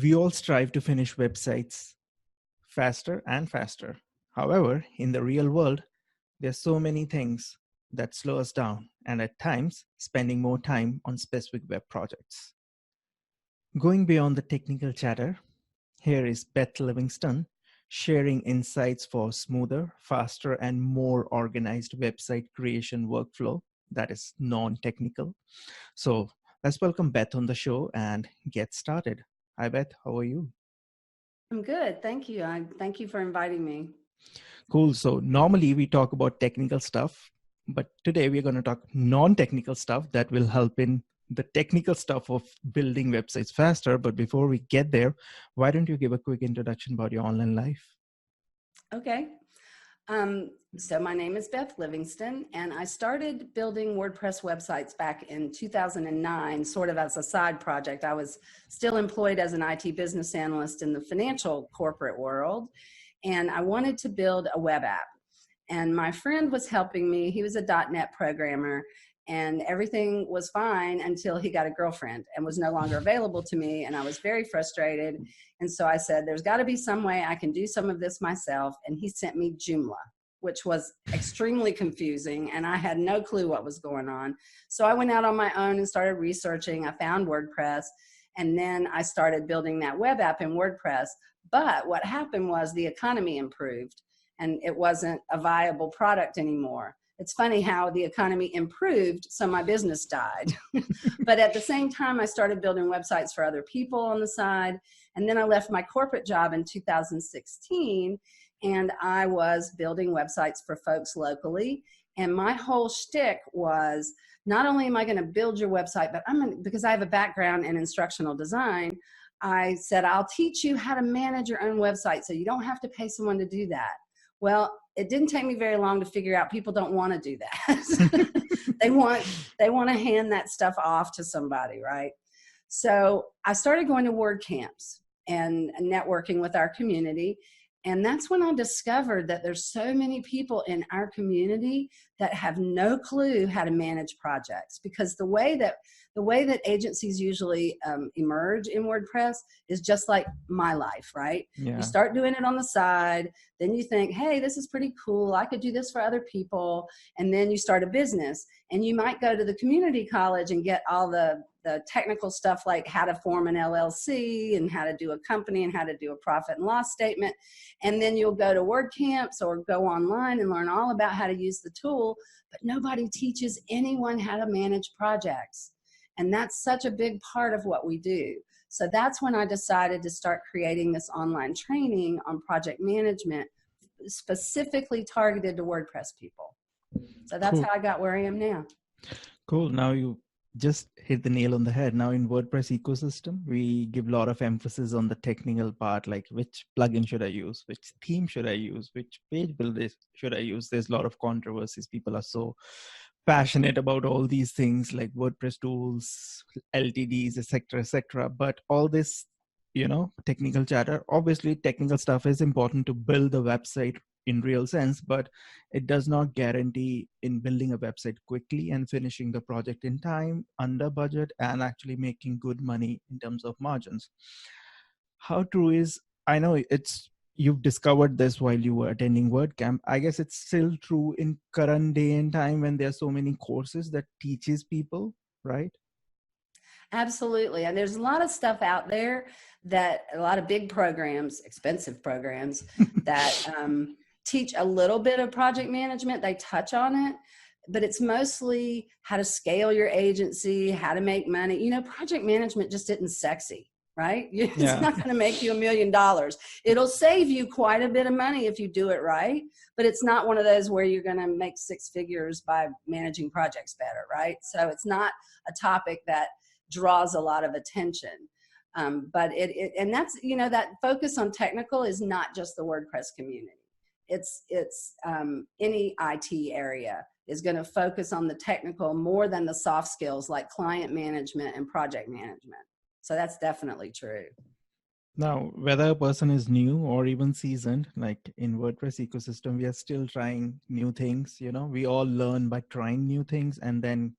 We all strive to finish websites faster and faster. However, in the real world, there's so many things that slow us down and at times spending more time on specific web projects. Going beyond the technical chatter, here is Beth Livingston sharing insights for smoother, faster, and more organized website creation workflow that is non-technical. So let's welcome Beth on the show and get started. Hi, Beth. How are you? I'm good. Thank you. Thank you for inviting me. Cool. So normally we talk about technical stuff, but today we're going to talk non-technical stuff that will help in the technical stuff of building websites faster. But before we get there, why don't you give a quick introduction about your online life? Okay. So my name is Beth Livingston, and I started building WordPress websites back in 2009, sort of as a side project. I was still employed as an IT business analyst in the financial corporate world, and I wanted to build a web app. And my friend was helping me. He was a .NET programmer, and everything was fine until he got a girlfriend and was no longer available to me, and I was very frustrated. And so I said, there's got to be some way I can do some of this myself. And he sent me Joomla, which was extremely confusing, and I had no clue what was going on. So I went out on my own and started researching. I found WordPress, and then I started building that web app in WordPress. But what happened was the economy improved, and it wasn't a viable product anymore. It's funny how the economy improved, so my business died. But at the same time, I started building websites for other people on the side. And then I left my corporate job in 2016, and I was building websites for folks locally. And my whole shtick was, not only am I going to build your website, but because I have a background in instructional design, I said, I'll teach you how to manage your own website so you don't have to pay someone to do that. Well, it didn't take me very long to figure out people don't want to do that. They want to hand that stuff off to somebody, right? So I started going to WordCamps and networking with our community. And that's when I discovered that there's so many people in our community that have no clue how to manage projects, because the way that agencies usually emerge in WordPress is just like my life, right? Yeah. You start doing it on the side, then you think, hey, this is pretty cool. I could do this for other people. And then you start a business, and you might go to the community college and get all the technical stuff like how to form an LLC and how to do a company and how to do a profit and loss statement. And then you'll go to WordCamps or go online and learn all about how to use the tool, but nobody teaches anyone how to manage projects. And that's such a big part of what we do. So that's when I decided to start creating this online training on project management, specifically targeted to WordPress people. So that's how I got where I am now. Cool. Now you just hit the nail on the head. Now in WordPress ecosystem, we give a lot of emphasis on the technical part, like which plugin should I use, which theme should I use, which page builder should I use. There's a lot of controversies. People are so passionate about all these things like WordPress tools, LTDs, etc., etc. But all this, technical chatter, obviously technical stuff is important to build the website in real sense, but it does not guarantee in building a website quickly and finishing the project in time, under budget, and actually making good money in terms of margins. How true is, I know you've discovered this while you were attending WordCamp. I guess it's still true in current day and time when there are so many courses that teaches people, right? Absolutely. And there's a lot of stuff out there, that a lot of big programs, expensive programs that teach a little bit of project management. They touch on it, but it's mostly how to scale your agency, how to make money. Project management just isn't sexy, right? It's not going to make you $1 million. It'll save you quite a bit of money if you do it right, but it's not one of those where you're going to make six figures by managing projects better, right? So it's not a topic that draws a lot of attention. But and that's, that focus on technical is not just the WordPress community. It's any IT area is going to focus on the technical more than the soft skills like client management and project management. So that's definitely true. Now, whether a person is new or even seasoned, like in WordPress ecosystem, we are still trying new things. We all learn by trying new things and then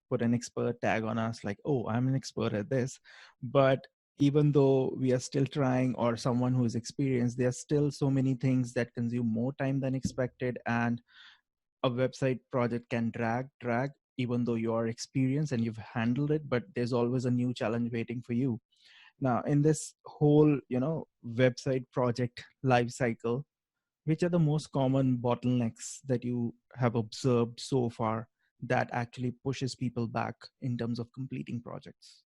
put an expert tag on us like, oh, I'm an expert at this. But even though we are still trying, or someone who is experienced, there are still so many things that consume more time than expected, and a website project can drag, even though you are experienced and you've handled it, but there's always a new challenge waiting for you. Now, in this whole, website project life cycle, which are the most common bottlenecks that you have observed so far that actually pushes people back in terms of completing projects?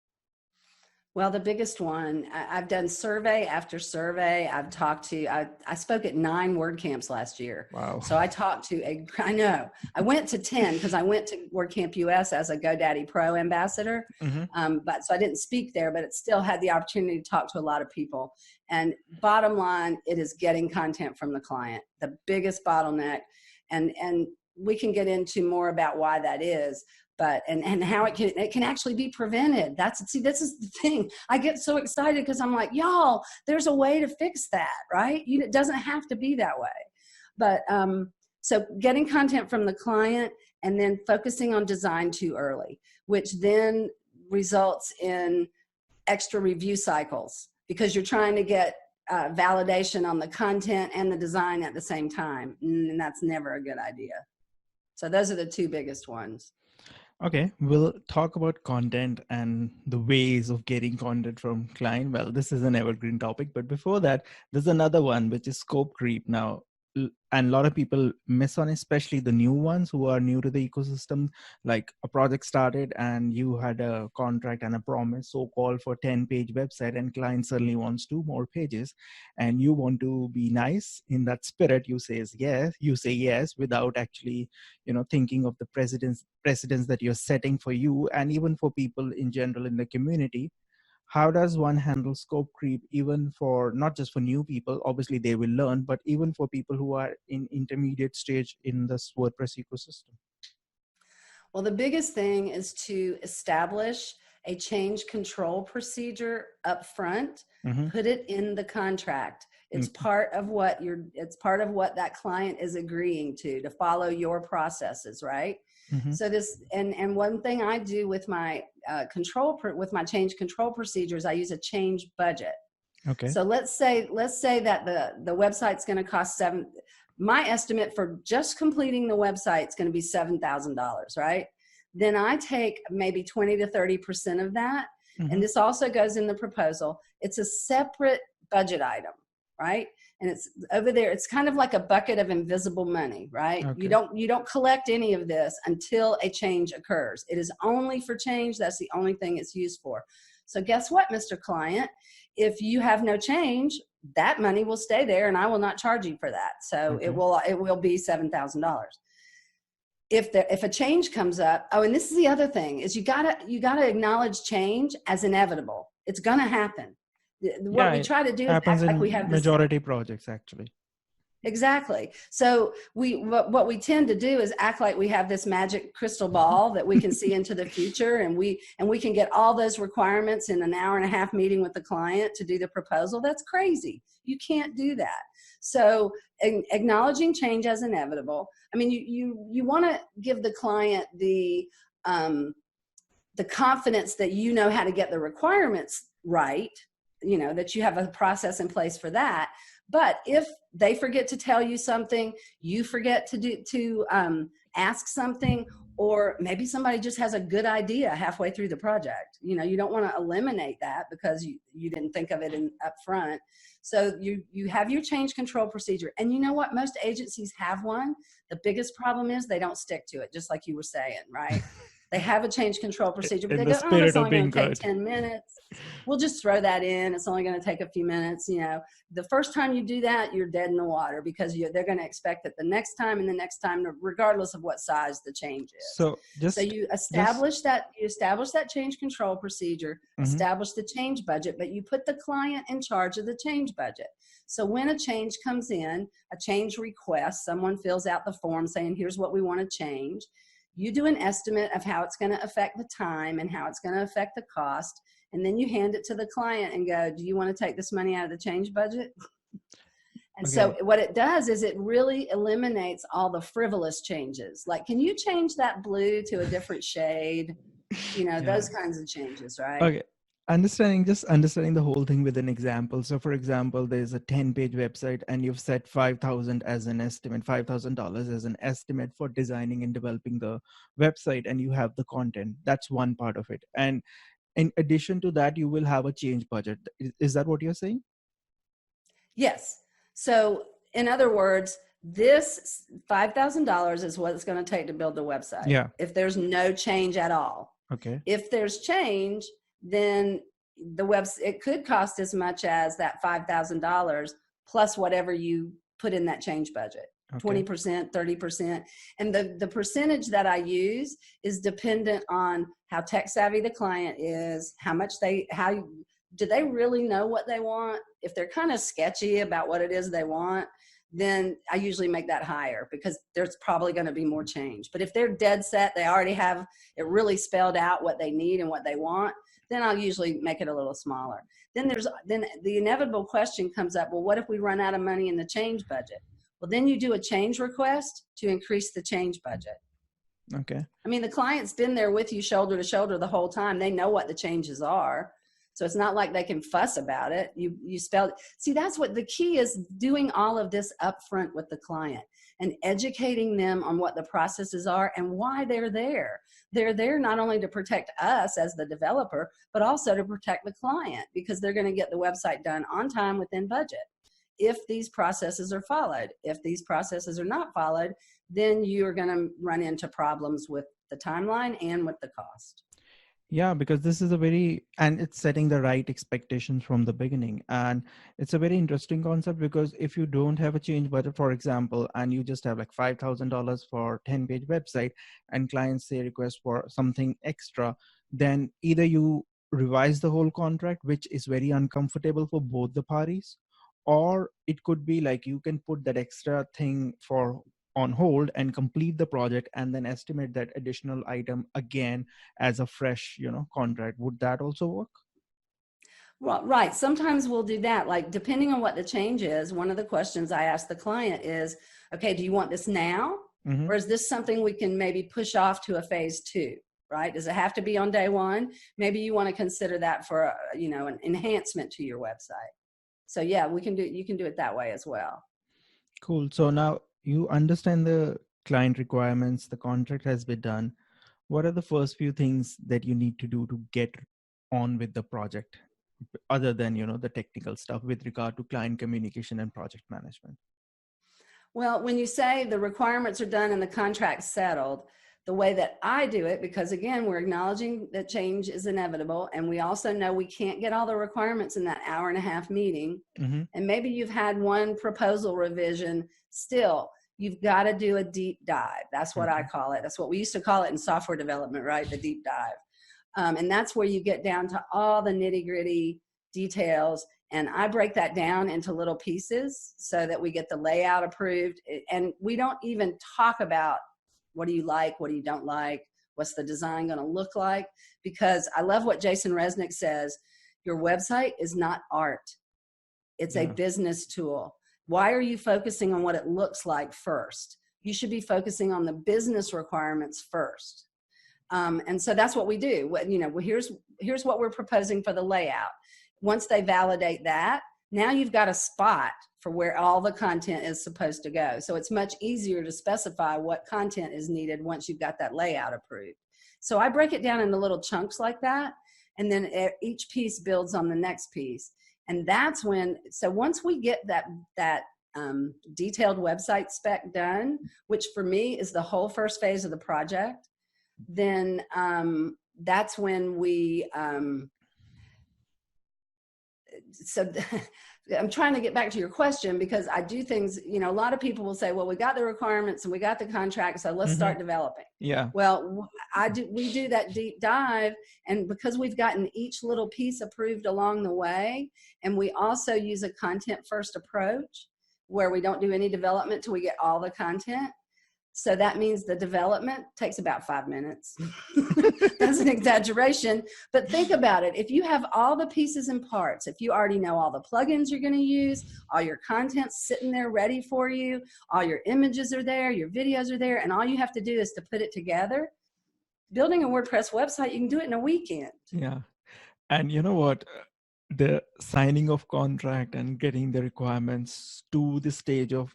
Well, the biggest one, I've done survey after survey. I spoke at 9 WordCamps last year. Wow. So I talked to I know, I went to 10 because I went to WordCamp US as a GoDaddy Pro ambassador. But so I didn't speak there, but it still had the opportunity to talk to a lot of people. And bottom line, it is getting content from the client, the biggest bottleneck. And we can get into more about why that is. But and how it can actually be prevented. This is the thing. I get so excited because I'm like, y'all, there's a way to fix that, right? It doesn't have to be that way. But so getting content from the client and then focusing on design too early, which then results in extra review cycles because you're trying to get validation on the content and the design at the same time, and that's never a good idea. So those are the 2 biggest ones. Okay, we'll talk about content and the ways of getting content from client. Well, this is an evergreen topic, but before that, there's another one, which is scope creep. Now, and a lot of people miss on, especially the new ones who are new to the ecosystem. Like a project started and you had a contract and a promise, so-called, for 10-page website, and client suddenly wants 2 more pages, and you want to be nice in that spirit. You say yes without actually, thinking of the precedents that you're setting for you and even for people in general in the community. How does one handle scope creep, even for not just for new people, obviously they will learn, but even for people who are in intermediate stage in this WordPress ecosystem? Well, the biggest thing is to establish a change control procedure up front. Put it in the contract. It's part of what that client is agreeing to follow your processes, right? So this, and one thing I do with my with my change control procedures, I use a change budget. Okay. So let's say that the website's going to cost my estimate for just completing the website is going to be $7,000, right? Then I take maybe 20 to 30% of that. And this also goes in the proposal. It's a separate budget item, right? And it's over there. It's kind of like a bucket of invisible money, right? Okay. You don't collect any of this until a change occurs. It is only for change. That's the only thing it's used for. So guess what, Mr. Client? If you have no change, that money will stay there and I will not charge you for that. So okay. it will be $7,000. If a change comes up, and this is the other thing, is you gotta acknowledge change as inevitable. It's gonna happen. What we try to do is act like we have this majority projects, actually. Exactly. So what we tend to do is act like we have this magic crystal ball that we can see into the future, and we can get all those requirements in an hour and a half meeting with the client to do the proposal. That's crazy. You can't do that. So acknowledging change as inevitable. I mean, you want to give the client the confidence that you know how to get the requirements right, that you have a process in place for that. But if they forget to tell you something, you forget to ask something, or maybe somebody just has a good idea halfway through the project. You don't want to eliminate that because you didn't think of it up front. So you have your change control procedure. And you know what? Most agencies have one. The biggest problem is they don't stick to it, just like you were saying, right? They have a change control procedure, but they go, it's only going to take 10 minutes. We'll just throw that in. It's only going to take a few minutes. The first time you do that, you're dead in the water because they're going to expect it the next time and the next time, regardless of what size the change is. So you establish that change control procedure, establish the change budget, but you put the client in charge of the change budget. So when a change comes in, a change request, someone fills out the form saying, here's what we want to change. You do an estimate of how it's going to affect the time and how it's going to affect the cost. And then you hand it to the client and go, do you want to take this money out of the change budget? And so what it does is it really eliminates all the frivolous changes. Like, can you change that blue to a different shade? Those kinds of changes, right? Okay. Just understanding the whole thing with an example. So for example, there's a 10-page website and you've set 5,000 as an estimate, $5,000 as an estimate for designing and developing the website, and you have the content. That's one part of it. And in addition to that, you will have a change budget. Is that what you're saying? Yes. So in other words, this $5,000 is what it's going to take to build the website. Yeah. If there's no change at all. Okay. If there's change, then it could cost as much as that $5,000 plus whatever you put in that change budget. Okay. 20%, 30%. And the percentage that I use is dependent on how tech savvy the client is, do they really know what they want? If they're kind of sketchy about what it is they want, then I usually make that higher because there's probably going to be more change. But if they're dead set, they already have it really spelled out what they need and what they want, then I'll usually make it a little smaller. Then the inevitable question comes up, well, what if we run out of money in the change budget? Well, then you do a change request to increase the change budget. Okay. I mean, the client's been there with you shoulder to shoulder the whole time. They know what the changes are. So it's not like they can fuss about it. You spelled it. See, that's what the key is, doing all of this upfront with the client and educating them on what the processes are and why they're there. They're there not only to protect us as the developer, but also to protect the client because they're going to get the website done on time within budget. If these processes are followed, if these processes are not followed, then you're going to run into problems with the timeline and with the cost. Yeah, because this is and it's setting the right expectations from the beginning. And it's a very interesting concept because if you don't have a change budget, for example, and you just have like $5,000 for 10-page website and clients say request for something extra, then either you revise the whole contract, which is very uncomfortable for both the parties, or it could be like you can put that extra thing on hold and complete the project and then estimate that additional item again as a fresh, contract. Would that also work? Well, right. Sometimes we'll do that. Like, depending on what the change is, one of the questions I ask the client is, okay, do you want this now? Mm-hmm. Or is this something we can maybe push off to a phase 2? Right? Does it have to be on day 1? Maybe you want to consider that for, an enhancement to your website. So yeah, you can do it that way as well. Cool. So now you understand the client requirements, the contract has been done. What are the first few things that you need to do to get on with the project, other than, the technical stuff with regard to client communication and project management? Well, when you say the requirements are done and the contract's settled, the way that I do it, because again, we're acknowledging that change is inevitable, and we also know we can't get all the requirements in that hour-and-a-half meeting. Mm-hmm. And maybe you've had one proposal revision. Still, you've got to do a deep dive. That's what I call it. That's what we used to call it in software development, right? The deep dive. And that's where you get down to all the nitty-gritty details. And I break that down into little pieces so that we get the layout approved. And we don't even talk about what do you like, what do you don't like, what's the design going to look like? Because I love what Jason Resnick says, your website is not art. It's a business tool. Why are you focusing on what it looks like first? You should be focusing on the business requirements first. And so that's what we do. Here's what we're proposing for the layout. Once they validate that, now you've got a spot for where all the content is supposed to go. So it's much easier to specify what content is needed once you've got that layout approved. So I break it down into little chunks like that, and then each piece builds on the next piece. And that's so once we get that detailed website spec done, which for me is the whole first phase of the project, then that's when we, I'm trying to get back to your question because I do things, a lot of people will say, well, we got the requirements and we got the contract, so let's start developing. Yeah. Well, we do that deep dive, and because we've gotten each little piece approved along the way, and we also use a content first approach where we don't do any development till we get all the content. So that means the development takes about 5 minutes. That's an exaggeration, but think about it. If you have all the pieces and parts, if you already know all the plugins you're going to use, all your content's sitting there ready for you, all your images are there, your videos are there, and all you have to do is to put it together. Building a WordPress website, you can do it in a weekend. Yeah. And you know what? The signing of contract and getting the requirements to the stage of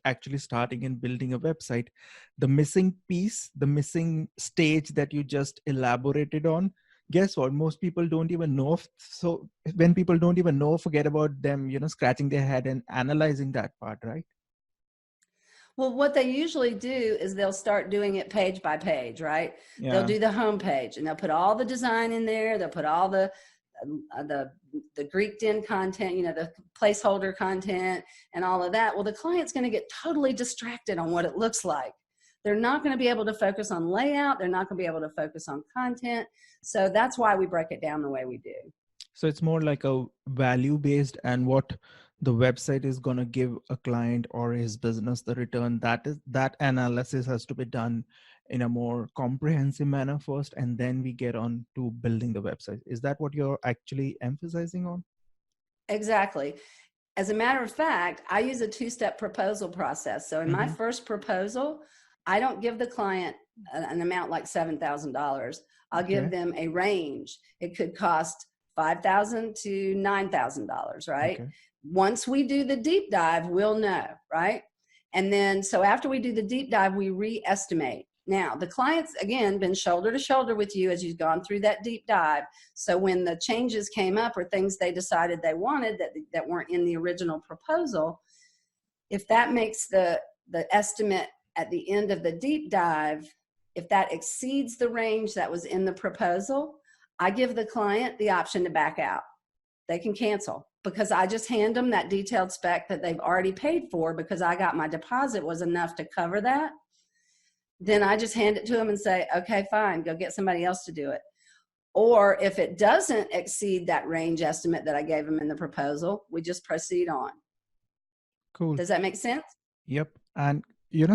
actually starting and building a website, the missing piece, the missing stage that you just elaborated on, guess what? Most people don't even know. So when people don't even know, forget about them, scratching their head and analyzing that part, right? Well, what they usually do is they'll start doing it page by page, right? They'll Yeah. do the home page and they'll put all the design in there. They'll put all the Greeked in content, the placeholder content and all of that. Well, the client's going to get totally distracted on what it looks like. They're not going to be able to focus on layout. They're not going to be able to focus on content. So that's why we break it down the way we do. So it's more like a value based, and what the website is going to give a client or his business the return, that analysis has to be done in a more comprehensive manner first, and then we get on to building the website. Is that what you're actually emphasizing on? Exactly. As a matter of fact, I use a two-step proposal process. So in my first proposal, I don't give the client an amount like $7,000. I'll give them a range. It could cost $5,000 to $9,000, right? Okay. Once we do the deep dive, we'll know, right? And then, so after we do the deep dive, we re-estimate. Now, the client's, again, been shoulder to shoulder with you as you've gone through that deep dive. So when the changes came up or things they decided they wanted that weren't in the original proposal, if that makes the estimate at the end of the deep dive, if that exceeds the range that was in the proposal, I give the client the option to back out. They can cancel because I just hand them that detailed spec that they've already paid for because I got my deposit was enough to cover that. Then I just hand it to them and say, okay, fine, go get somebody else to do it. Or if it doesn't exceed that range estimate that I gave them in the proposal, we just proceed on. Cool. Does that make sense? Yep. And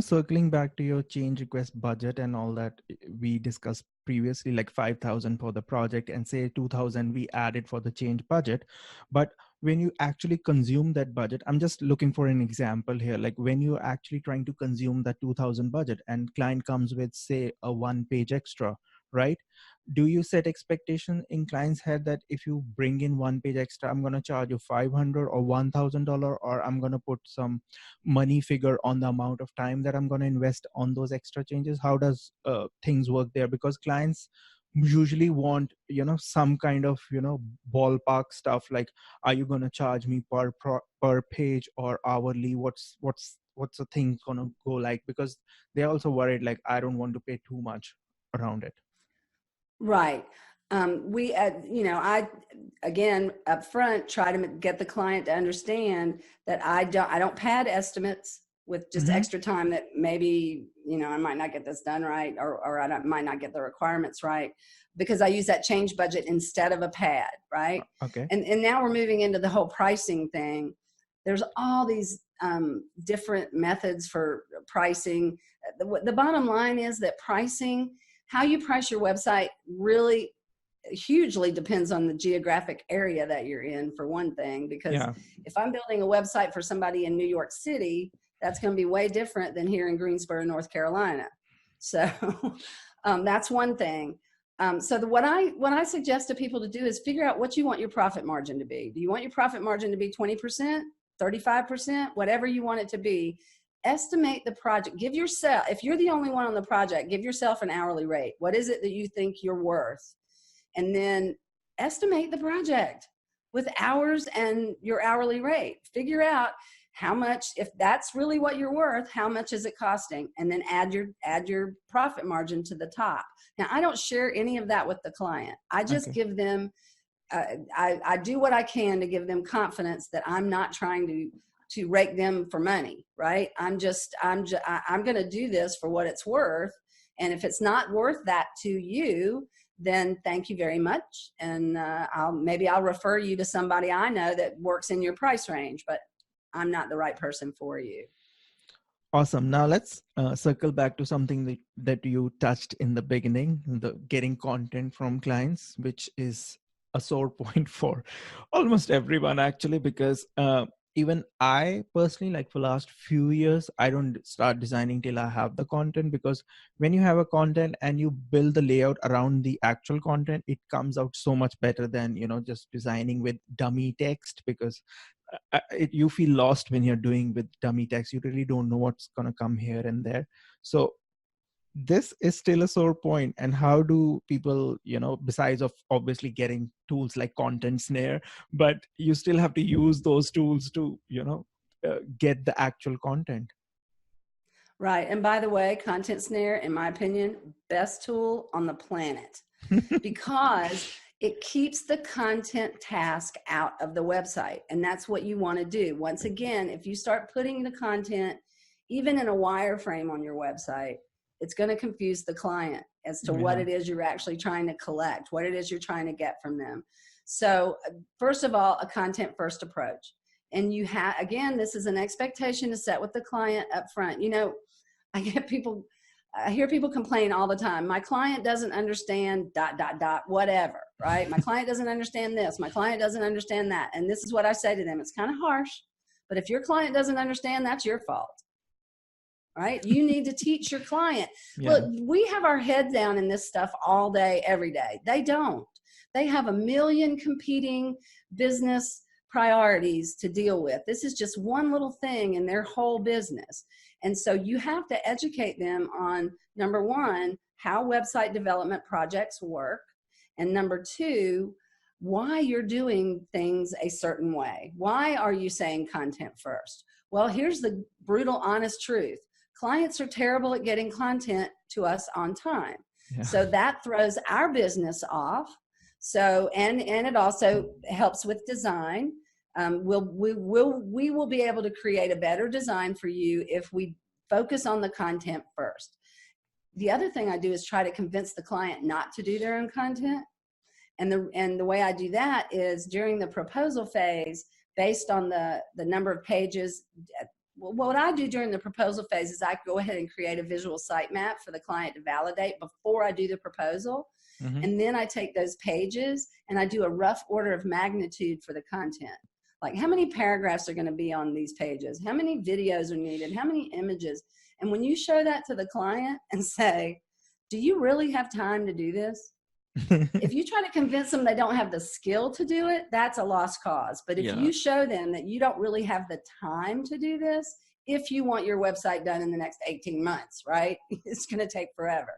circling back to your change request budget and all that we discussed previously, like 5,000 for the project and say 2,000 we added for the change budget. But when you actually consume that budget, I'm just looking for an example here. Like when you're actually trying to consume that 2,000 budget and client comes with, say, a 1-page extra, right? Do you set expectation in client's head that if you bring in 1-page extra, I'm going to charge you $500 or $1,000, or I'm going to put some money figure on the amount of time that I'm going to invest on those extra changes? How does things work there? Because clients usually want some kind of ballpark stuff, like, are you going to charge me per page or hourly? What's the thing going to go like? Because they're also worried, like, I don't want to pay too much around it. Right. I again up front try to get the client to understand that I don't pad estimates with just extra time that maybe I might not get this done right, or I might not get the requirements right, because I use that change budget instead of a pad, right? Okay. And now we're moving into the whole pricing thing. There's all these different methods for pricing. The bottom line is that pricing, how you price your website, really hugely depends on the geographic area that you're in, for one thing, because if I'm building a website for somebody in New York City, that's going to be way different than here in Greensboro, North Carolina. So that's one thing. So what I suggest to people to do is figure out what you want your profit margin to be. Do you want your profit margin to be 20%, 35%, whatever you want it to be? Estimate the project. Give yourself, if you're the only one on the project, give yourself an hourly rate. What is it that you think you're worth? And then estimate the project with hours and your hourly rate. Figure out how much, if that's really what you're worth, how much is it costing? And then add your profit margin to the top. Now, I don't share any of that with the client. I just give them, I do what I can to give them confidence that I'm not trying to rake them for money, right? I'm going to do this for what it's worth. And if it's not worth that to you, then thank you very much. And maybe I'll refer you to somebody I know that works in your price range, but I'm not the right person for you. Awesome. Now let's circle back to something that you touched in the beginning, the getting content from clients, which is a sore point for almost everyone, actually, because even I personally, like for last few years, I don't start designing till I have the content, because when you have a content and you build the layout around the actual content, it comes out so much better than, just designing with dummy text, because you feel lost when you're doing with dummy text. You really don't know what's going to come here and there. So this is still a sore point. And how do people, besides of obviously getting tools like Content Snare, but you still have to use those tools to get the actual content. Right. And by the way, Content Snare, in my opinion, best tool on the planet, because it keeps the content task out of the website. And that's what you want to do. Once again, if you start putting the content even in a wireframe on your website, it's going to confuse the client as to what it is you're actually trying to collect, what it is you're trying to get from them. So first of all, a content first approach. And you have, again, this is an expectation to set with the client up front. I hear people complain all the time. My client doesn't understand ... whatever, right? My client doesn't understand this. My client doesn't understand that. And this is what I say to them. It's kind of harsh, but if your client doesn't understand, that's your fault, right? You need to teach your client. Look, we have our head down in this stuff all day, every day. They don't. They have a million competing business priorities to deal with. This is just one little thing in their whole business. And so you have to educate them on, number one, how website development projects work. And number two, why you're doing things a certain way. Why are you saying content first? Well, here's the brutal, honest truth. Clients are terrible at getting content to us on time. Yeah. So that throws our business off. So, and it also helps with design. We will be able to create a better design for you if we focus on the content first. The other thing I do is try to convince the client not to do their own content. And the way I do that is during the proposal phase, based on the number of pages. What I do during the proposal phase is I go ahead and create a visual sitemap for the client to validate before I do the proposal. Mm-hmm. And then I take those pages and I do a rough order of magnitude for the content. Like how many paragraphs are going to be on these pages? How many videos are needed? How many images? And when you show that to the client and say, do you really have time to do this? If you try to convince them they don't have the skill to do it, that's a lost cause. But if you show them that you don't really have the time to do this, if you want your website done in the next 18 months, right? It's going to take forever.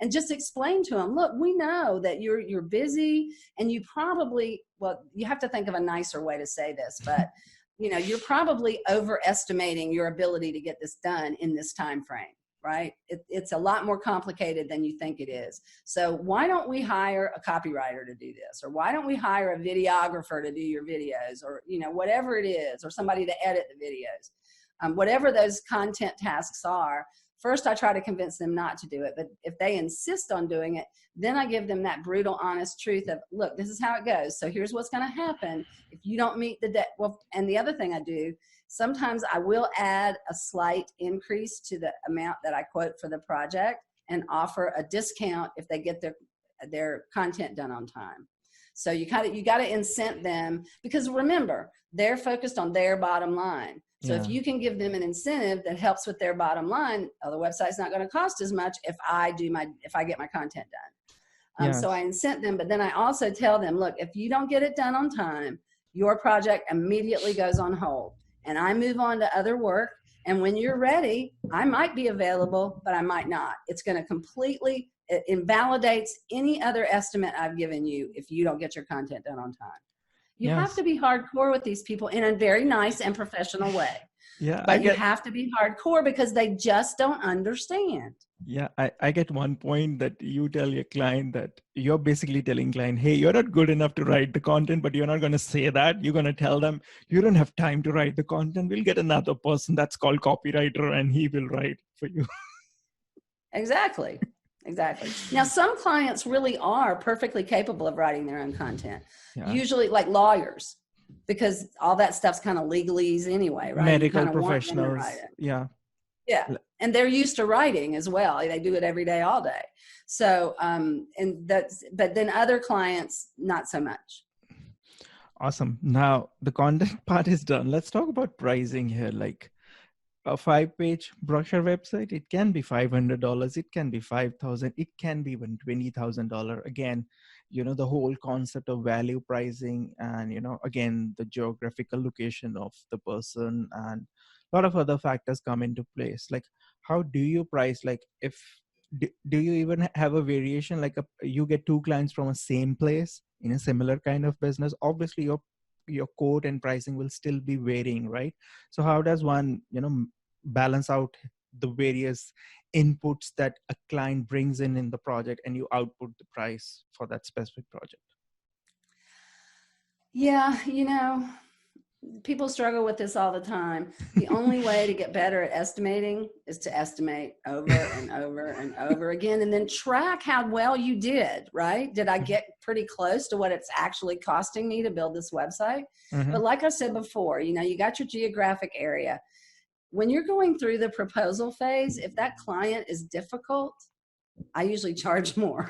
And just explain to them, look, we know that you're busy and you probably, well, you have to think of a nicer way to say this, but you're probably overestimating your ability to get this done in this time frame, right? It's a lot more complicated than you think it is. So why don't we hire a copywriter to do this? Or why don't we hire a videographer to do your videos? Or, whatever it is, or somebody to edit the videos. Whatever those content tasks are, first, I try to convince them not to do it. But if they insist on doing it, then I give them that brutal, honest truth of, look, this is how it goes. So here's what's going to happen if you don't meet the well, and the other thing I do, sometimes I will add a slight increase to the amount that I quote for the project and offer a discount if they get their content done on time. So you got to incent them, because remember, they're focused on their bottom line. So if you can give them an incentive that helps with their bottom line, the website's not going to cost as much if I get my content done. So I incent them, but then I also tell them, look, if you don't get it done on time, your project immediately goes on hold and I move on to other work. And when you're ready, I might be available, but I might not. It's going to completely, it invalidates any other estimate I've given you if you don't get your content done on time. You have to be hardcore with these people in a very nice and professional way. Yeah, but you have to be hardcore because they just don't understand. Yeah, I get one point that you tell your client that you're basically telling client, hey, you're not good enough to write the content, but you're not going to say that. You're going to tell them you don't have time to write the content. We'll get another person that's called copywriter and he will write for you. Exactly. Now, some clients really are perfectly capable of writing their own content, usually like lawyers, because all that stuff's kind of legalese anyway, right? Medical professionals. Yeah. And they're used to writing as well. They do it every day, all day. So, but then other clients, not so much. Awesome. Now the content part is done. Let's talk about pricing here. Like a 5-page brochure website, it can be $500, it can be 5,000, it can be even $20,000. Again, the whole concept of value pricing, and again, the geographical location of the person, and a lot of other factors come into place. Like, how do you price? Like, if do you even have a variation, like you get two clients from a same place in a similar kind of business? Obviously your quote and pricing will still be varying, right? So how does one balance out the various inputs that a client brings in the project, and you output the price for that specific project? Yeah, people struggle with this all the time. The only way to get better at estimating is to estimate over and over and over again, and then track how well you did, right? Did I get pretty close to what it's actually costing me to build this website? Mm-hmm. But like I said before, you got your geographic area. When you're going through the proposal phase, if that client is difficult, I usually charge more.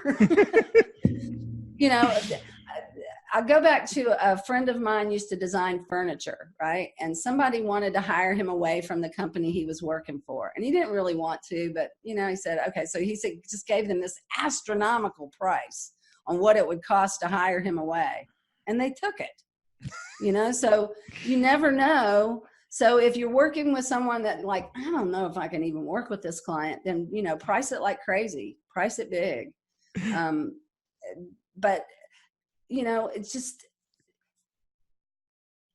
I go back to a friend of mine used to design furniture, right? And somebody wanted to hire him away from the company he was working for. And he didn't really want to, but he said, okay. So he said, just gave them this astronomical price on what it would cost to hire him away. And they took it, so you never know. So if you're working with someone that like, I don't know if I can even work with this client, then, price it like crazy, price it big. But it's just,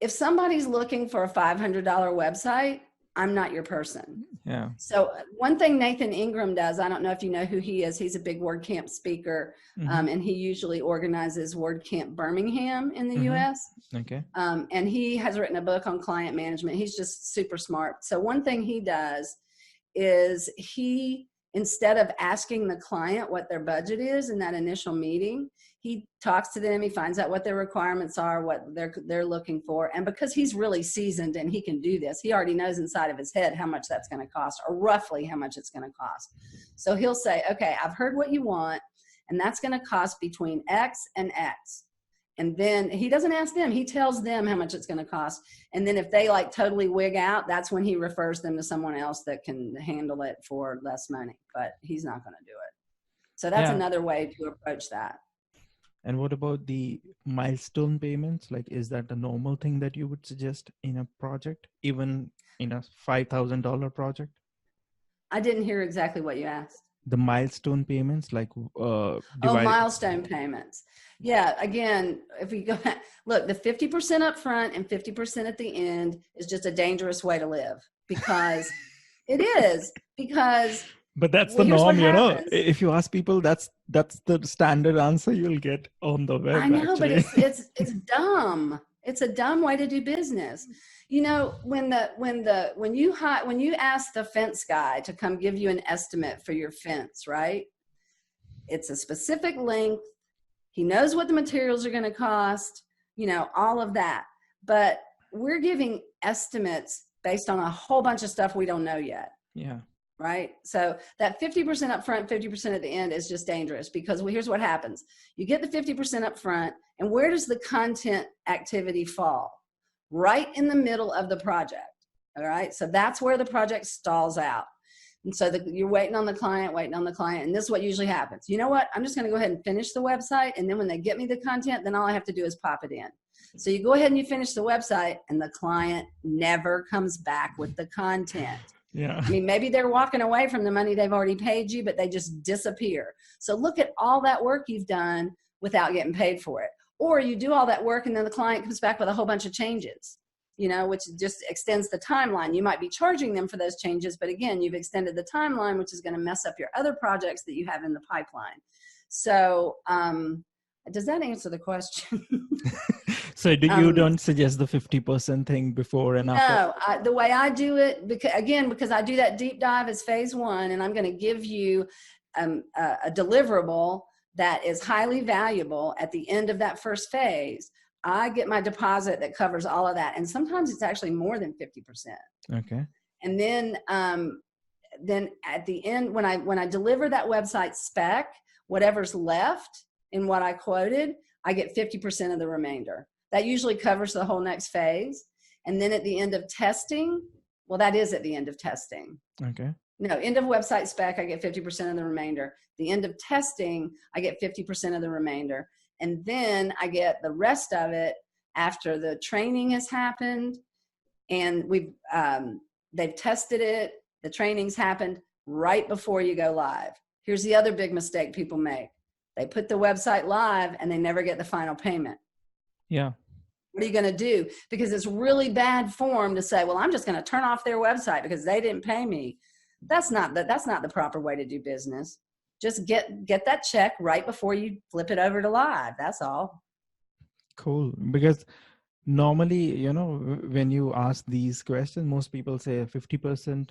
if somebody's looking for a $500 website, I'm not your person. Yeah. So one thing Nathan Ingram does, I don't know if you know who he is. He's a big WordCamp speaker, and he usually organizes WordCamp Birmingham in the U.S. Okay. And he has written a book on client management. He's just super smart. So one thing he does is instead of asking the client what their budget is in that initial meeting, he talks to them, he finds out what their requirements are, what they're looking for. And because he's really seasoned and he can do this, he already knows inside of his head how much that's going to cost, or roughly how much it's going to cost. So he'll say, okay, I've heard what you want, and that's going to cost between X and X. And then he doesn't ask them, he tells them how much it's going to cost. And then if they like totally wig out, that's when he refers them to someone else that can handle it for less money, but he's not going to do it. So that's another way to approach that. And what about the milestone payments? Like, is that a normal thing that you would suggest in a project, even in a $5,000 project? I didn't hear exactly what you asked. The milestone payments, like milestone payments. Yeah, again, if we go back, look, the 50% up front and 50% at the end is just a dangerous way to live, because it is, because but that's the norm, if you ask people, that's the standard answer you'll get on the web. I know, actually. But it's dumb. It's a dumb way to do business. When you ask the fence guy to come give you an estimate for your fence, right? It's a specific length. He knows what the materials are going to cost, all of that. But we're giving estimates based on a whole bunch of stuff we don't know yet. Yeah. Right? So that 50% up front, 50% at the end is just dangerous, because here's what happens. You get the 50% up front, and where does the content activity fall? Right in the middle of the project. All right. So that's where the project stalls out. And so you're waiting on the client. And this is what usually happens. You know what? I'm just going to go ahead and finish the website. And then when they get me the content, then all I have to do is pop it in. So you go ahead and you finish the website, and the client never comes back with the content. Yeah. I mean, maybe they're walking away from the money they've already paid you, but they just disappear. So look at all that work you've done without getting paid for it. Or you do all that work, and then the client comes back with a whole bunch of changes, which just extends the timeline. You might be charging them for those changes, but again, you've extended the timeline, which is going to mess up your other projects that you have in the pipeline. So does that answer the question? So you don't suggest the 50% thing before and after? No, the way I do it, because I do that deep dive as phase one, and I'm going to give you a deliverable that is highly valuable at the end of that first phase. I get my deposit that covers all of that. And sometimes it's actually more than 50%. Okay. And then at the end, when I deliver that website spec, whatever's left in what I quoted, I get 50% of the remainder. That usually covers the whole next phase. And then at the end of testing, well, that is at the end of testing. Okay. No, end of website spec, I get 50% of the remainder. The end of testing, I get 50% of the remainder. And then I get the rest of it after the training has happened and they've tested it, the training's happened right before you go live. Here's the other big mistake people make. They put the website live and they never get the final payment. Yeah. What are you going to do? Because it's really bad form to say, well, I'm just going to turn off their website because they didn't pay me. That's not the proper way to do business. Just get that check right before you flip it over to live. That's all. Cool. Because normally, when you ask these questions, most people say 50%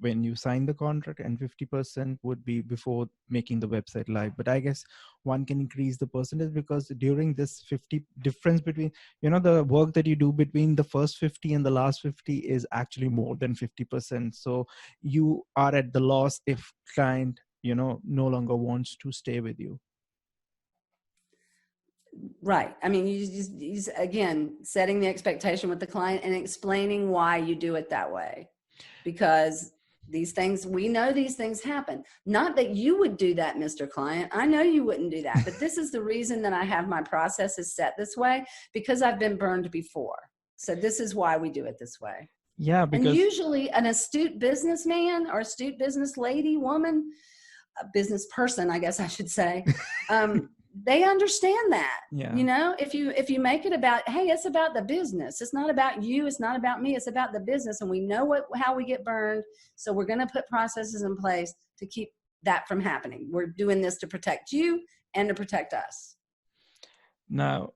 when you sign the contract and 50% would be before making the website live. But I guess one can increase the percentage because during this 50 difference between, the work that you do between the first 50 and the last 50 is actually more than 50%. So you are at the loss if client, no longer wants to stay with you. Right. I mean, you just again, setting the expectation with the client and explaining why you do it that way. Because these things, we know these things happen. Not that you would do that, Mr. Client. I know you wouldn't do that, but this is the reason that I have my processes set this way, because I've been burned before. So this is why we do it this way. Yeah. Because and usually an astute businessman or astute business lady, woman, a business person, I guess I should say, they understand that. Yeah. If you make it about, hey, it's about the business. It's not about you. It's not about me. It's about the business. And we know how we get burned. So we're going to put processes in place to keep that from happening. We're doing this to protect you and to protect us. Now,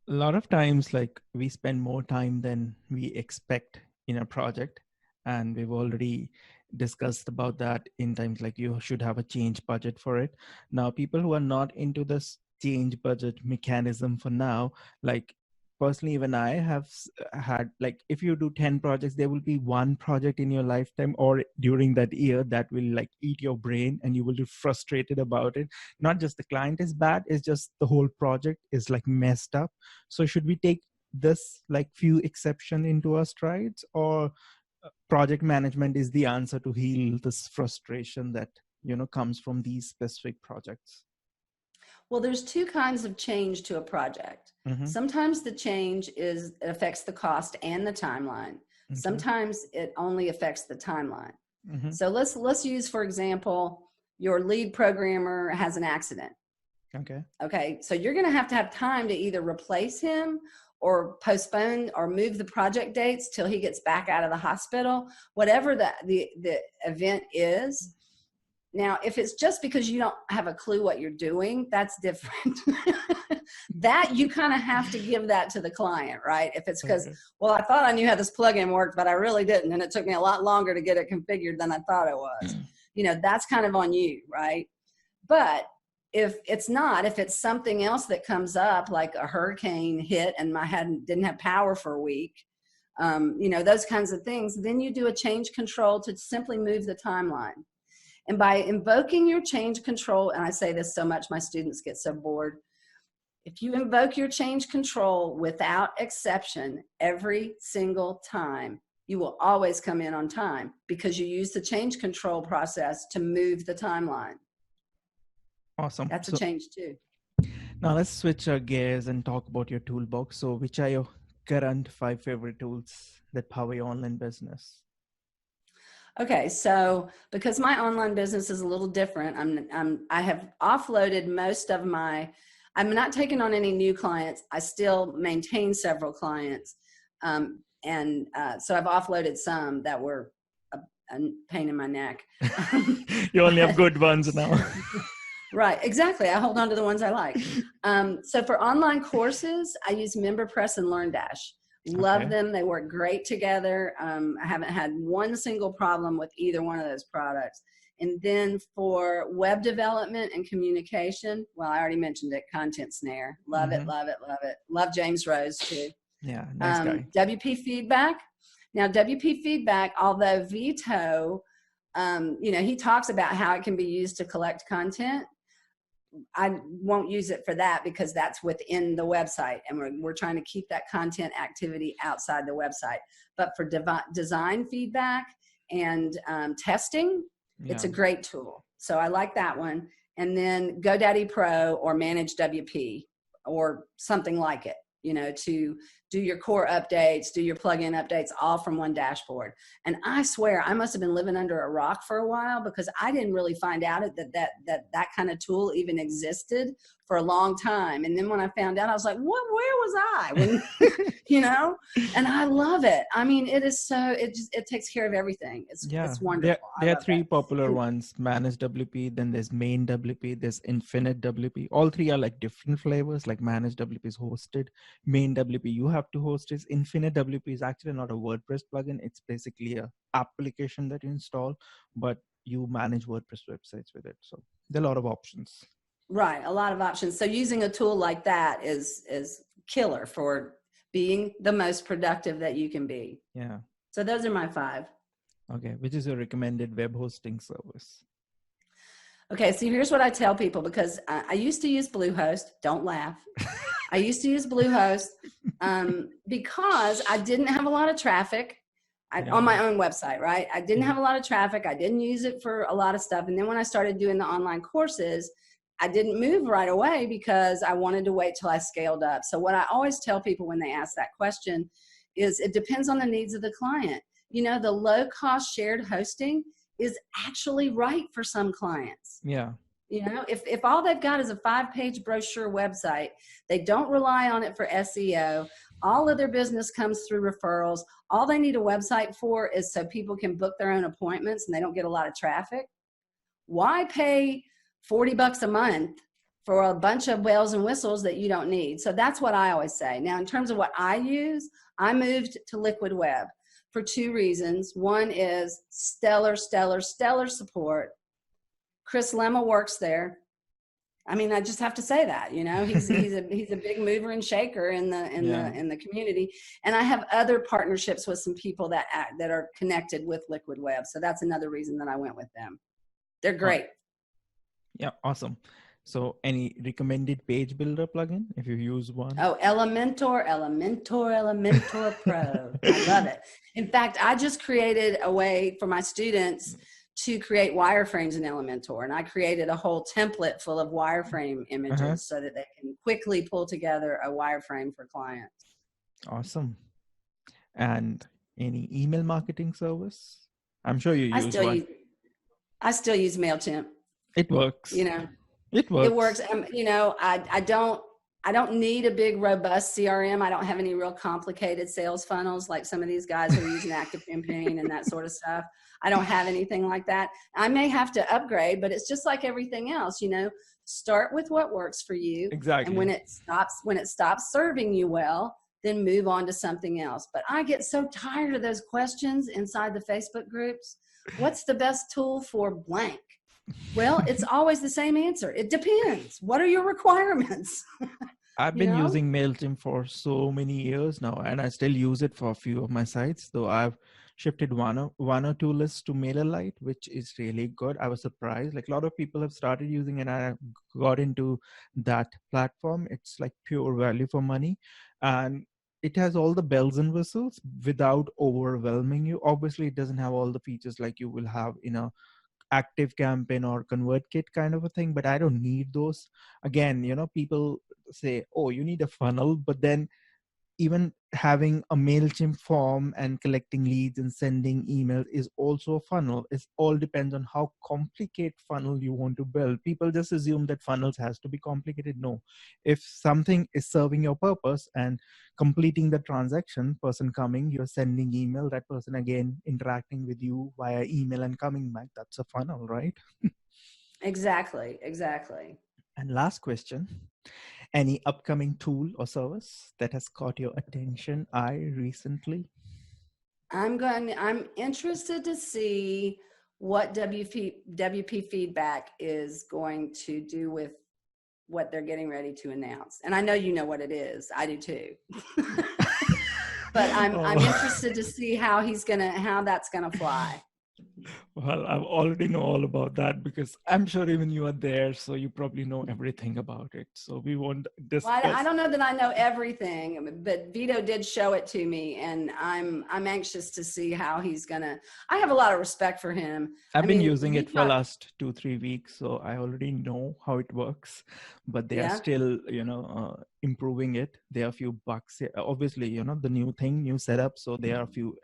a lot of times, like, we spend more time than we expect in a project. And we've already discussed about that in times like you should have a change budget for it. Now, people who are not into this change budget mechanism for now, like personally, even I have had, like, if you do 10 projects, there will be one project in your lifetime or during that year that will like eat your brain and you will be frustrated about it. Not just the client is bad, it's just the whole project is like messed up. So should we take this like few exception into our strides, or project management is the answer to heal this frustration that comes from these specific projects? Well, there's two kinds of change to a project. Mm-hmm. Sometimes the change it affects the cost and the timeline. Okay. Sometimes it only affects the timeline. Mm-hmm. So let's use, for example, your lead programmer has an accident. Okay. So you're going to have time to either replace him or postpone or move the project dates till he gets back out of the hospital, whatever the event is. Now, if it's just because you don't have a clue what you're doing, that's different. That you kind of have to give that to the client, right? If it's because, well, I thought I knew how this plugin worked, but I really didn't. And it took me a lot longer to get it configured than I thought it was. That's kind of on you, right? But if it's not, if it's something else that comes up, like a hurricane hit and didn't have power for a week, those kinds of things, then you do a change control to simply move the timeline. And by invoking your change control, and I say this so much, my students get so bored. If you invoke your change control without exception every single time, you will always come in on time because you use the change control process to move the timeline. Awesome. That's a change too. Now let's switch our gears and talk about your toolbox. So which are your current 5 favorite tools that power your online business? Okay, so because my online business is a little different, I have offloaded most of I'm not taking on any new clients. I still maintain several clients. So I've offloaded some that were a pain in my neck. You only have good ones now. Right, exactly. I hold on to the ones I like. So for online courses, I use MemberPress and LearnDash. Love them. They work great together. I haven't had one single problem with either one of those products. And then for web development and communication, well, I already mentioned it, Content Snare. Love it, love it, love it. Love James Rose too. Yeah, nice guy. WP Feedback. Now, WP Feedback, although Vito, he talks about how it can be used to collect content. I won't use it for that because that's within the website, and we're trying to keep that content activity outside the website. But for design feedback and testing, it's Yeah. a great tool. So I like that one. And then GoDaddy Pro or Manage WP or something like it, to do your core updates, do your plugin updates, all from one dashboard. And I swear I must have been living under a rock for a while, because I didn't really find out that kind of tool even existed for a long time. And then when I found out, I was like, what, where was I? When, and I love it. I mean, it is it takes care of everything. It's wonderful. There are three popular ones: Manage WP, then there's Main WP, there's Infinite WP. All three are like different flavors. Like Manage WP is hosted, Main WP you have to host is. Infinite WP is actually not a WordPress plugin. It's basically a application that you install, but you manage WordPress websites with it. So there are a lot of options. Right, a lot of options. So using a tool like that is killer for being the most productive that you can be. Yeah. So those are my 5. Okay, which is your recommended web hosting service? Okay, so here's what I tell people, because I used to use Bluehost. Don't laugh. I used to use Bluehost because I didn't have a lot of traffic on my own website, right? I didn't have a lot of traffic. I didn't use it for a lot of stuff. And then when I started doing the online courses, I didn't move right away because I wanted to wait till I scaled up. So what I always tell people when they ask that question is it depends on the needs of the client. The low cost shared hosting is actually right for some clients. Yeah. If all they've got is a 5-page brochure website, they don't rely on it for SEO, all of their business comes through referrals, all they need a website for is so people can book their own appointments and they don't get a lot of traffic. Why pay $40 a month for a bunch of bells and whistles that you don't need? So that's what I always say. Now, in terms of what I use, I moved to Liquid Web for 2 reasons. One is stellar support. Chris Lemma works there. I mean, I just have to say that, he's a big mover and shaker in the community. And I have other partnerships with some people that are connected with Liquid Web. So that's another reason that I went with them. They're great. Yeah, awesome. So any recommended page builder plugin if you use one? Oh, Elementor Pro. I love it. In fact, I just created a way for my students to create wireframes in Elementor. And I created a whole template full of wireframe images so that they can quickly pull together a wireframe for clients. Awesome. And any email marketing service? I'm sure you use one. I still use MailChimp. It works. It works. It works. I don't need a big, robust CRM. I don't have any real complicated sales funnels like some of these guys who are using ActiveCampaign and that sort of stuff. I don't have anything like that. I may have to upgrade, but it's just like everything else, start with what works for you. Exactly. And when it stops serving you well, then move on to something else. But I get so tired of those questions inside the Facebook groups. What's the best tool for blank? Well, it's always the same answer. It depends. What are your requirements? I've been using MailChimp for so many years now, and I still use it for a few of my sites, though I've shifted one or two lists to MailerLite, which is really good. I was surprised. Like a lot of people have started using it, and I got into that platform. It's like pure value for money. And it has all the bells and whistles without overwhelming you. Obviously, it doesn't have all the features like you will have in a ActiveCampaign or ConvertKit kind of a thing, but I don't need those. Again, people say, oh, you need a funnel, but then even having a MailChimp form and collecting leads and sending emails is also a funnel. It all depends on how complicated funnel you want to build. People just assume that funnels has to be complicated. No, if something is serving your purpose and completing the transaction, person coming, you're sending email, that person again interacting with you via email and coming back, that's a funnel, right? Exactly. And last question. Any upcoming tool or service that has caught your attention recently? I'm interested to see what WP Feedback is going to do with what they're getting ready to announce. And I know you know what it is. I do too. But I'm interested to see how that's gonna fly. Well, I already know all about that because I'm sure even you are there, so you probably know everything about it. So we won't Well, I discuss. don't know that I know everything, but Vito did show it to me, and I'm anxious to see how he's gonna. I have a lot of respect for him. I've I been mean, using he it for got last 2, 3 weeks, so I already know how it works. But they are yeah. still, improving it. There are a few bugs. Obviously, the new thing, new setup. So there are a few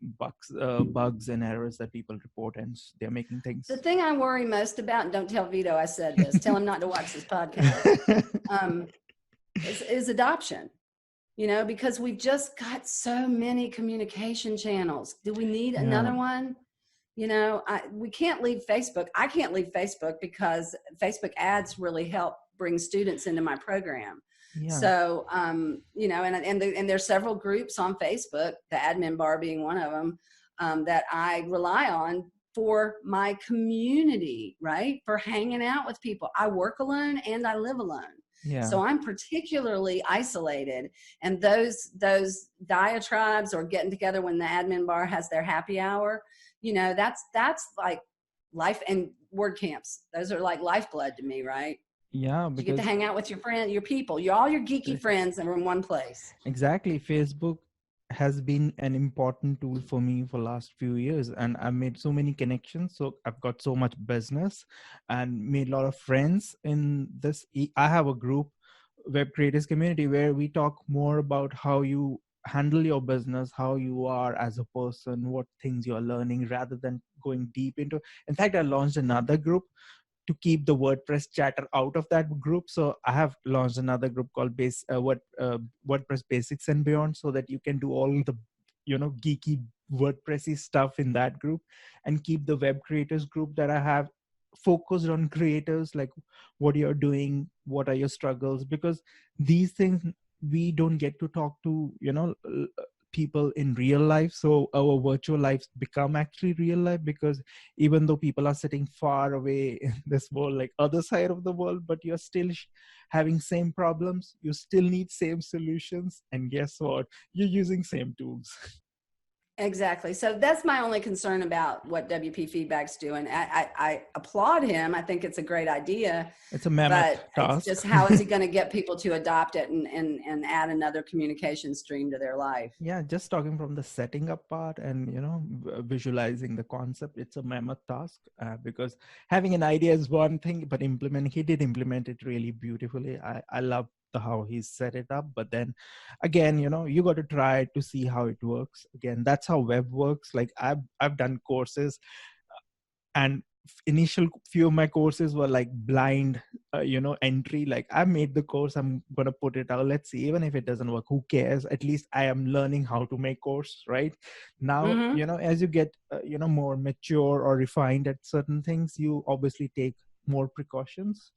bugs and errors that people report, and they're making The things. thing I worry most about, and don't tell Vito I said this. Tell him not to watch this podcast. Um, is adoption. Because we've just got so many communication channels. Do we need Yeah, another one? We can't leave Facebook. I can't leave Facebook because Facebook ads really help bring students into my program. yeah, So, and there's several groups on Facebook, the admin bar being one of them, that I rely on for my community, right? For hanging out with people. I work alone and I live alone. yeah. So I'm particularly isolated, and those diatribes or getting together when the admin bar has their happy hour, that's like life. And word camps, those are like lifeblood to me, right? Yeah, You get to because hang out with your friend, your people, all your geeky friends are in one place. exactly, Facebook has been an important tool for me for last few years, and I've made so many connections. So I've got so much business and made a lot of friends in this. I have a group, web creators community, where we talk more about how you handle your business, how you are as a person, what things you're learning, rather than going deep into. In fact, I launched another group to keep the WordPress chatter out of that group. So I have launched another group called WordPress Basics and Beyond, so that you can do all the geeky WordPressy stuff in that group, and keep the web creators group that I have focused on creators, like what you're doing, what are your struggles, because these things we don't get to talk to people in real life. So our virtual lives become actually real life, because even though people are sitting far away in this world, like other side of the world, but you're still having same problems, you still need same solutions, and guess what, you're using same tools. Exactly. So that's my only concern about what WP Feedback's doing. I applaud him. I think it's a great idea, It's a mammoth but it's task. just how is he going to get people to adopt it and add another communication stream to their life? Yeah, just talking from the setting up part and visualizing the concept, it's a mammoth task, because having an idea is one thing, but implementing, he did implement it really beautifully. I love the how he set it up, but then again, you got to try to see how it works. Again, that's how web works. Like I've done courses, and initial few of my courses were like blind entry. Like I made the course, I'm gonna put it out, let's see, even if it doesn't work, who cares, at least I am learning how to make course. Right now, Mm-hmm. as you get more mature or refined at certain things, you obviously take more precautions.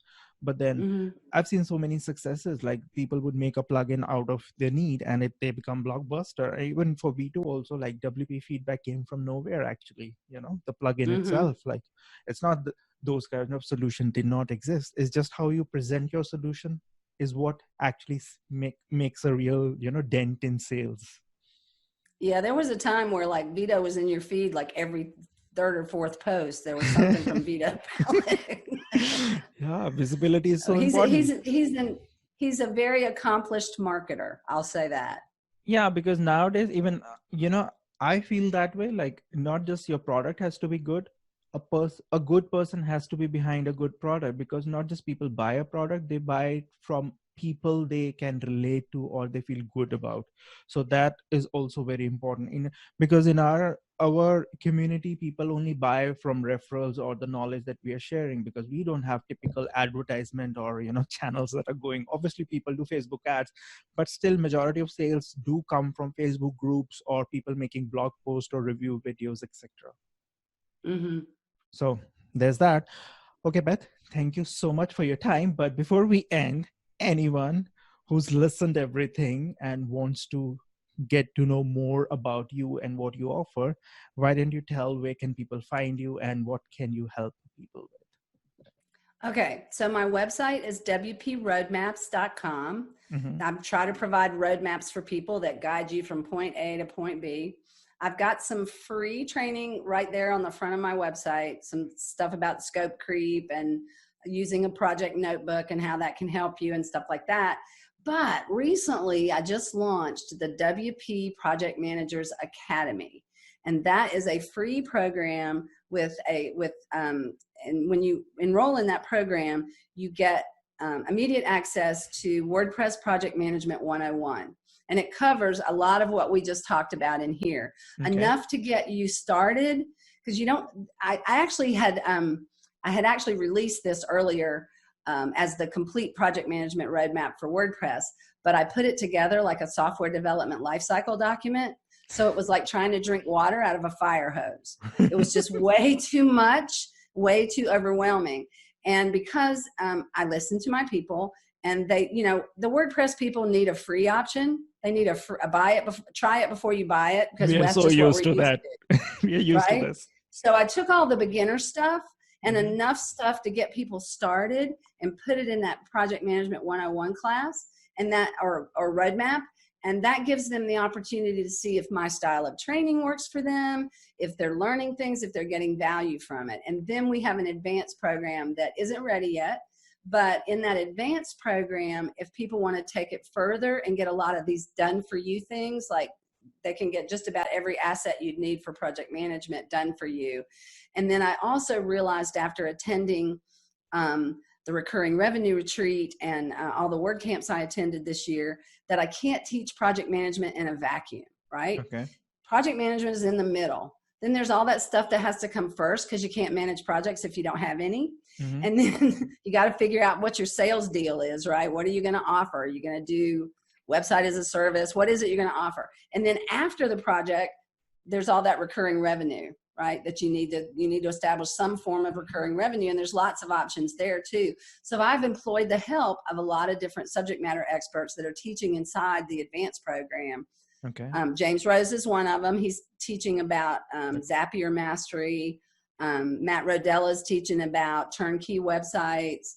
But then Mm-hmm. I've seen so many successes, like people would make a plugin out of their need and they become blockbuster. Even for V2 also, like WP feedback came from nowhere actually. The plugin Mm-hmm. itself, like it's not those kind of solution did not exist. It's just how you present your solution is what actually makes a real dent in sales. Yeah, there was a time where like Vito was in your feed like every third or fourth post. There was something from Vito about it. Yeah, visibility is Oh, so important. he's a very accomplished marketer. I'll say that. Yeah, because nowadays, even I feel that way. Like, not just your product has to be good, a good person has to be behind a good product, because not just people buy a product, they buy it from people they can relate to or they feel good about. So that is also very important, because in our community, people only buy from referrals or the knowledge that we are sharing, because we don't have typical advertisement or channels that are going. Obviously people do Facebook ads, but still majority of sales do come from Facebook groups or people making blog posts or review videos, etc. Mm-hmm. So there's that. Okay, Beth, thank you so much for your time. But before we end, anyone who's listened everything and wants to get to know more about you and what you offer, why don't you tell where can people find you and what can you help people Okay, so my website is wproadmaps.com. with? I try to provide roadmaps for people that guide you from point A to point B. I've got some free training right there on the front of my website, some stuff about scope creep and using a project notebook and how that can help you and stuff like that. But recently I just launched the WP Project Managers Academy. And that is a free program and when you enroll in that program, you get immediate access to WordPress Project Management 101. And it covers a lot of what we just talked about in here, enough to get you started. Because I had actually released this earlier as the complete project management roadmap for WordPress, but I put it together like a software development lifecycle document. So it was like trying to drink water out of a fire hose. It was just way too much, way too overwhelming. And because I listened to my people, and they, the WordPress people need a free option. They need a buy it, try it before you buy it, because we are so used to that. We are used to this. So I took all the beginner stuff and enough stuff to get people started and put it in that Project Management 101 class and that or roadmap. And that gives them the opportunity to see if my style of training works for them, if they're learning things, if they're getting value from it. And then we have an advanced program that isn't ready yet. But in that advanced program, if people want to take it further and get a lot of these done for you things, like they can get just about every asset you'd need for project management done for you. And then I also realized after attending the recurring revenue retreat and all the WordCamps I attended this year, that I can't teach project management in a vacuum, right? Okay. Project management is in the middle. Then there's all that stuff that has to come first, because you can't manage projects if you don't have any. And then you got to figure out what your sales deal is, right? What are you going to offer? Are you going to do website as a service? What is it you're going to offer? And then after the project, there's all that recurring revenue, right? That you need to establish some form of recurring revenue. And there's lots of options there too. So I've employed the help of a lot of different subject matter experts that are teaching inside the advanced program. Okay. James Rose is one of them. He's teaching about Zapier Mastery. Matt Rodella is teaching about turnkey websites.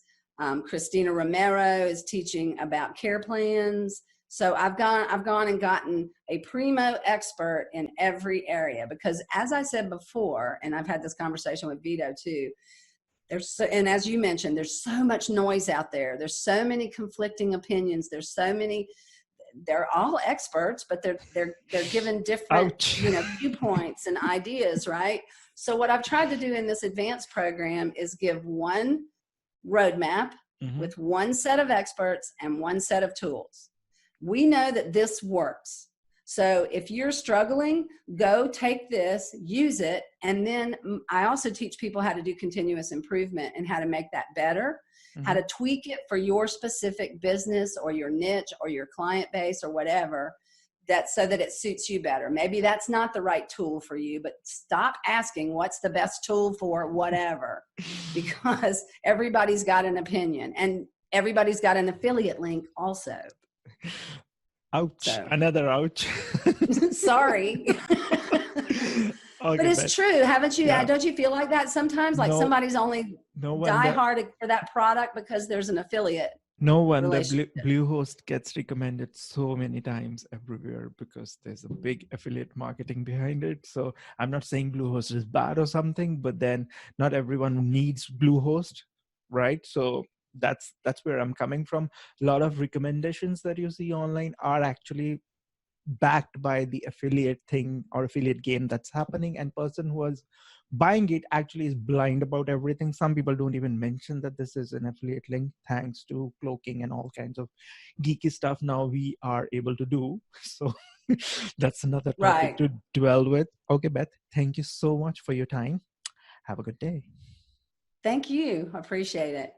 Christina Romero is teaching about care plans. So I've gone and gotten a primo expert in every area, because as I said before, and I've had this conversation with Vito too, and as you mentioned, there's so much noise out there. There's so many conflicting opinions. They're all experts, but they're given different, viewpoints and ideas, right? So what I've tried to do in this advanced program is give one roadmap with one set of experts and one set of tools. We know that this works. So if you're struggling, go take this, use it. And then I also teach people how to do continuous improvement and how to make that better, how to tweak it for your specific business or your niche or your client base or whatever, so that it suits you better. Maybe that's not the right tool for you, but stop asking what's the best tool for whatever, because everybody's got an opinion and everybody's got an affiliate link also. Ouch. So. Another ouch. Sorry. Okay, but it's true. Haven't you? Don't you feel like that sometimes? Like somebody's only die hard for that product because there's an affiliate. No one. The Bluehost gets recommended so many times everywhere because there's a big affiliate marketing behind it. So I'm not saying Bluehost is bad or something, but then not everyone needs Bluehost, right? So that's where I'm coming from. A lot of recommendations that you see online are actually backed by the affiliate thing or affiliate game that's happening, and person who is buying it actually is blind about everything. Some people don't even mention that this is an affiliate link, thanks to cloaking and all kinds of geeky stuff now we are able to do. So that's another topic to dwell with. Okay, Beth, thank you so much for your time. Have a good day. Thank you. I appreciate it.